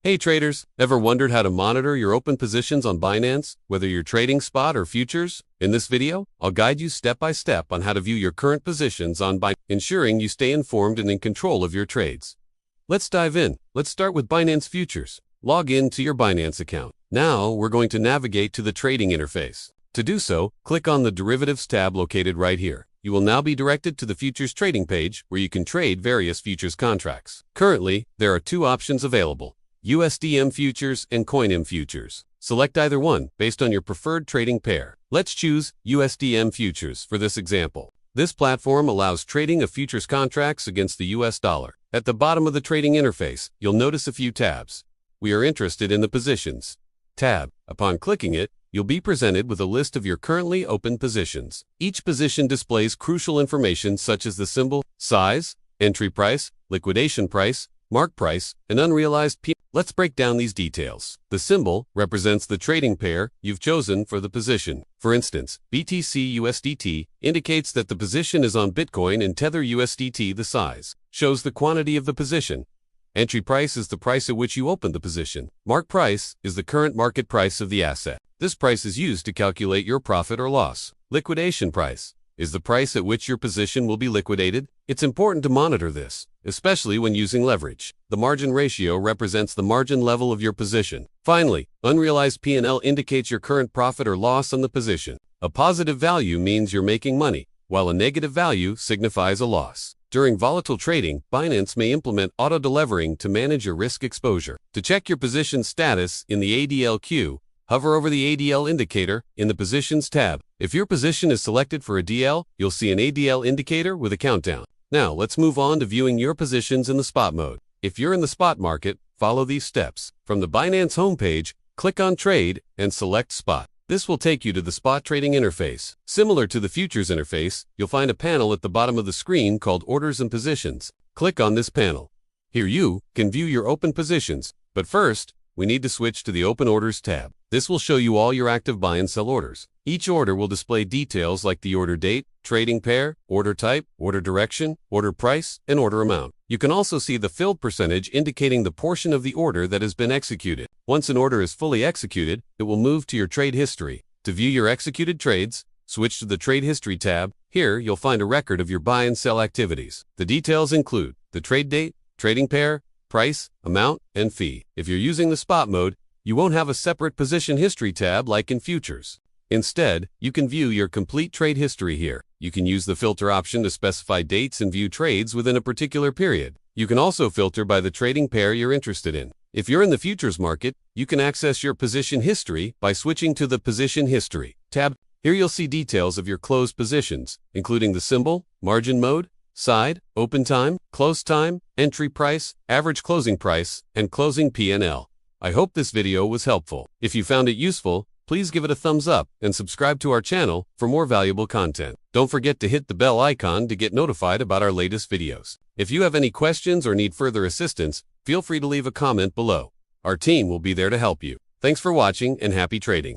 Hey traders, ever wondered how to monitor your open positions on Binance, whether you're trading spot or futures? In this video, I'll guide you step by step on how to view your current positions on Binance, ensuring you stay informed and in control of your trades. Let's dive in. Let's start with Binance Futures. Log in to your Binance account. Now, we're going to navigate to the trading interface. To do so, click on the Derivatives tab located right here. You will now be directed to the Futures trading page where you can trade various futures contracts. Currently, there are two options available: USDM Futures and Coin-M Futures. Select either one based on your preferred trading pair. Let's choose USDM Futures for this example. This platform allows trading of futures contracts against the US dollar. At the bottom of the trading interface, you'll notice a few tabs. We are interested in the Positions tab. Upon clicking it, you'll be presented with a list of your currently open positions. Each position displays crucial information such as the symbol, size, entry price, liquidation price, mark price, and unrealized P. Let's break down these details. The symbol represents the trading pair you've chosen for the position. For instance, BTC USDT indicates that the position is on Bitcoin, and Tether USDT, the size, shows the quantity of the position. Entry price is the price at which you open the position. Mark price is the current market price of the asset. This price is used to calculate your profit or loss. Liquidation price is the price at which your position will be liquidated. It's important to monitor this, especially when using leverage. The margin ratio represents the margin level of your position. Finally, unrealized P&L indicates your current profit or loss on the position. A positive value means you're making money, while a negative value signifies a loss. During volatile trading, Binance may implement auto-delevering to manage your risk exposure. To check your position status in the ADL queue, hover over the ADL indicator in the Positions tab. If your position is selected for a DL, you'll see an ADL indicator with a countdown. Now, let's move on to viewing your positions in the spot mode. If you're in the spot market, follow these steps. From the Binance homepage, click on Trade and select Spot. This will take you to the spot trading interface. Similar to the futures interface, you'll find a panel at the bottom of the screen called Orders and Positions. Click on this panel. Here you can view your open positions, but first, we need to switch to the Open Orders tab. This will show you all your active buy and sell orders. Each order will display details like the order date, trading pair, order type, order direction, order price, and order amount. You can also see the filled percentage indicating the portion of the order that has been executed. Once an order is fully executed, it will move to your trade history. To view your executed trades, switch to the Trade History tab. Here, you'll find a record of your buy and sell activities. The details include the trade date, trading pair, price, amount, and fee. If you're using the spot mode, you won't have a separate position history tab like in futures. Instead, you can view your complete trade history here. You can use the filter option to specify dates and view trades within a particular period. You can also filter by the trading pair you're interested in. If you're in the futures market, you can access your position history by switching to the Position History tab. Here you'll see details of your closed positions, including the symbol, margin mode, side, open time, close time, entry price, average closing price, and closing P&L. I hope this video was helpful. If you found it useful, please give it a thumbs up and subscribe to our channel for more valuable content. Don't forget to hit the bell icon to get notified about our latest videos. If you have any questions or need further assistance, feel free to leave a comment below. Our team will be there to help you. Thanks for watching and happy trading.